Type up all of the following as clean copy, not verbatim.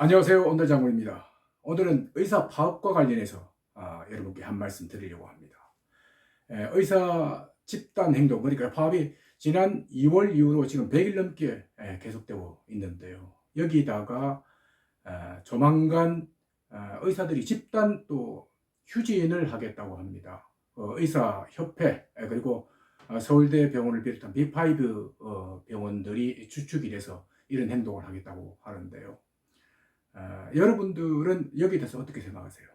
안녕하세요. 온달장군입니다. 오늘은 의사 파업과 관련해서 여러분께 한 말씀 드리려고 합니다. 의사 집단 행동, 그러니까 파업이 지난 2월 이후로 지금 100일 넘게 계속되고 있는데요. 여기다가 조만간 의사들이 집단 또 휴진을 하겠다고 합니다. 의사협회 그리고 서울대 병원을 비롯한 B5 병원들이 주축이 돼서 이런 행동을 하겠다고 하는데요. 여러분들은 여기에 대해서 어떻게 생각하세요?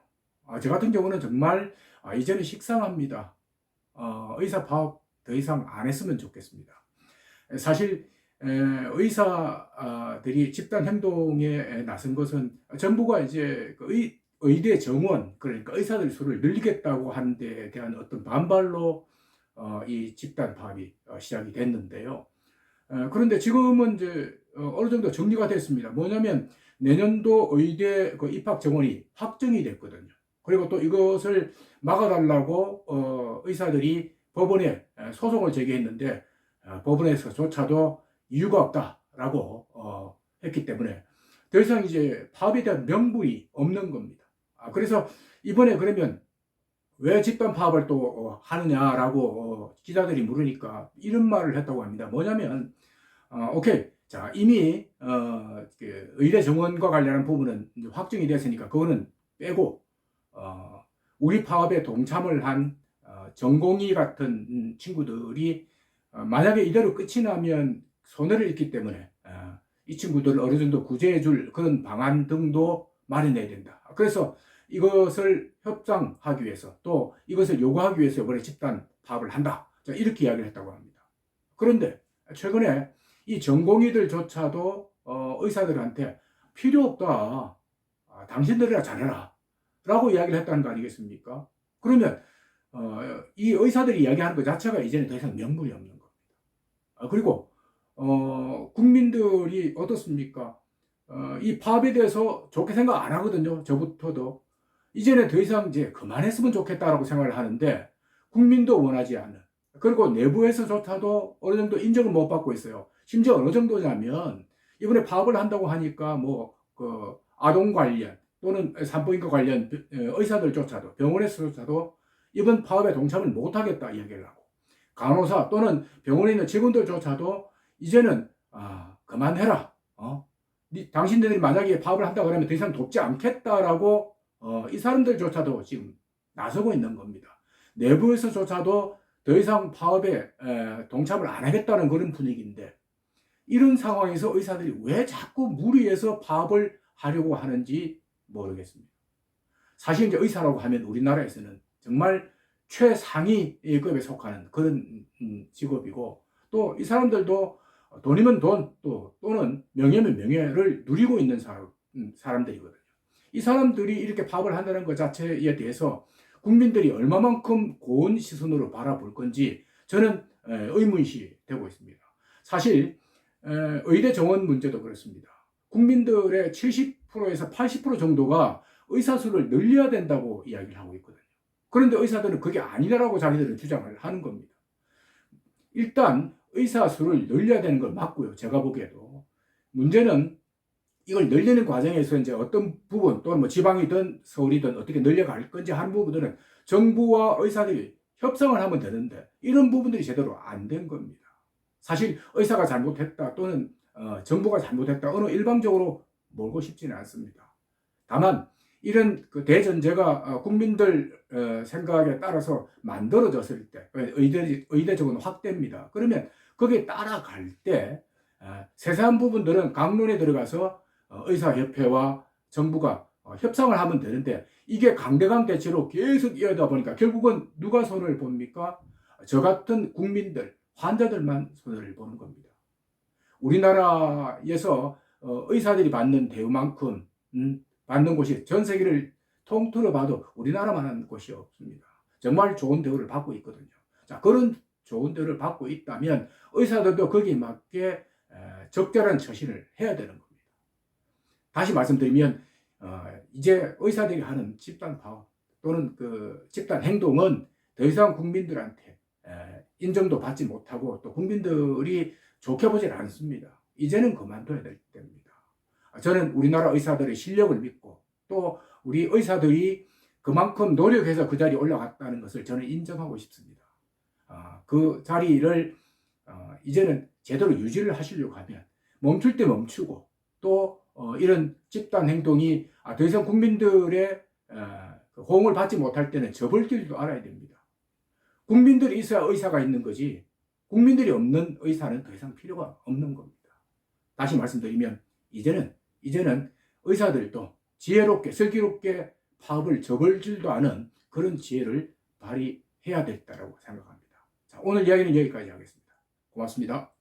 저 같은 경우는 정말 이제는 식상합니다. 의사 파업 더 이상 안 했으면 좋겠습니다. 사실 의사들이 집단 행동에 나선 것은 정부가 이제 그 의대 정원, 그러니까 의사들 수를 늘리겠다고 하는 데 대한 어떤 반발로 이 집단 파업이 시작이 됐는데요. 그런데 지금은 이제 어느 정도 정리가 됐습니다. 뭐냐면 내년도 의대 그 입학 정원이 확정이 됐거든요. 그리고 또 이것을 막아달라고 의사들이 법원에 소송을 제기했는데 법원에서조차도 이유가 없다라고 했기 때문에 더 이상 이제 파업에 대한 명분이 없는 겁니다. 그래서 이번에 그러면 왜 집단 파업을 또 하느냐라고 기자들이 물으니까 이런 말을 했다고 합니다. 뭐냐면 오케이. 자, 이미 그 의대 정원과 관련한 부분은 확정이 됐으니까 그거는 빼고 우리 파업에 동참을 한 전공의 같은 친구들이 만약에 이대로 끝이 나면 손해를 입기 때문에 이 친구들을 어느 정도 구제해 줄 그런 방안 등도 마련해야 된다. 그래서 이것을 협상하기 위해서 또 이것을 요구하기 위해서 이번에 집단 파업을 한다. 자, 이렇게 이야기를 했다고 합니다. 그런데 최근에 이 전공의들조차도 의사들한테 필요 없다. 당신들이나 잘해라. 라고 이야기를 했다는 거 아니겠습니까? 그러면 이 의사들이 이야기하는 것 자체가 이제는 더 이상 명분이 없는 겁니다. 그리고 국민들이 어떻습니까? 이 파업에 대해서 좋게 생각 안 하거든요. 저부터도. 이제는 더 이상 이제 그만했으면 좋겠다라고 생각을 하는데 국민도 원하지 않는. 그리고 내부에서조차도 어느 정도 인정을 못 받고 있어요. 심지어 어느 정도냐면 이번에 파업을 한다고 하니까 뭐 그 아동 관련 또는 산부인과 관련 의사들조차도 병원에서조차도 이번 파업에 동참을 못 하겠다 이야기를 하고 간호사 또는 병원에 있는 직원들조차도 이제는 그만해라. 당신들이 만약에 파업을 한다 그러면 더 이상 돕지 않겠다라고 이 사람들조차도 지금 나서고 있는 겁니다. 내부에서조차도 더 이상 파업에 동참을 안 하겠다는 그런 분위기인데 이런 상황에서 의사들이 왜 자꾸 무리해서 파업을 하려고 하는지 모르겠습니다. 사실 이제 의사라고 하면 우리나라에서는 정말 최상위급에 속하는 그런 직업이고 또 이 사람들도 돈이면 돈 또는 명예면 명예를 누리고 있는 사람들이거든요. 이 사람들이 이렇게 파업을 한다는 것 자체에 대해서 국민들이 얼마만큼 고운 시선으로 바라볼 건지 저는 의문시 되고 있습니다. 사실 의대 정원 문제도 그렇습니다. 국민들의 70%에서 80% 정도가 의사 수를 늘려야 된다고 이야기를 하고 있거든요. 그런데 의사들은 그게 아니라고 자기들은 주장을 하는 겁니다. 일단 의사 수를 늘려야 되는 걸 맞고요. 제가 보기에도. 문제는 이걸 늘리는 과정에서 이제 어떤 부분 또는 뭐 지방이든 서울이든 어떻게 늘려갈 건지 하는 부분들은 정부와 의사들이 협상을 하면 되는데 이런 부분들이 제대로 안 된 겁니다. 사실 의사가 잘못했다 또는 정부가 잘못했다 어느 일방적으로 몰고 싶지는 않습니다. 다만 이런 그 대전제가 국민들 생각에 따라서 만들어졌을 때 의대적으로 확대입니다. 그러면 거기에 따라갈 때 세세한 부분들은 강론에 들어가서 의사협회와 정부가 협상을 하면 되는데 이게 강대강 대치로 계속 이어다 보니까 결국은 누가 손을 봅니까? 저 같은 국민들, 환자들만 손해를 보는 겁니다. 우리나라에서 의사들이 받는 대우만큼 받는 곳이 전 세계를 통틀어 봐도 우리나라만한 곳이 없습니다. 정말 좋은 대우를 받고 있거든요. 자, 그런 좋은 대우를 받고 있다면 의사들도 거기에 맞게 적절한 처신을 해야 되는 겁니다. 다시 말씀드리면 이제 의사들이 하는 집단 파업 또는 그 집단 행동은 더 이상 국민들한테 인정도 받지 못하고 또 국민들이 좋게 보질 않습니다. 이제는 그만둬야 될 때입니다. 저는 우리나라 의사들의 실력을 믿고 또 우리 의사들이 그만큼 노력해서 그 자리에 올라갔다는 것을 저는 인정하고 싶습니다. 그 자리를 이제는 제대로 유지를 하시려고 하면 멈출 때 멈추고 또 이런 집단 행동이 더 이상 국민들의 호응을 받지 못할 때는 접을 줄도 알아야 됩니다. 국민들이 있어야 의사가 있는 거지 국민들이 없는 의사는 더 이상 필요가 없는 겁니다. 다시 말씀드리면 이제는 의사들도 지혜롭게 슬기롭게 파업을 접을 줄도 아는 그런 지혜를 발휘해야 됐다고 생각합니다. 자, 오늘 이야기는 여기까지 하겠습니다. 고맙습니다.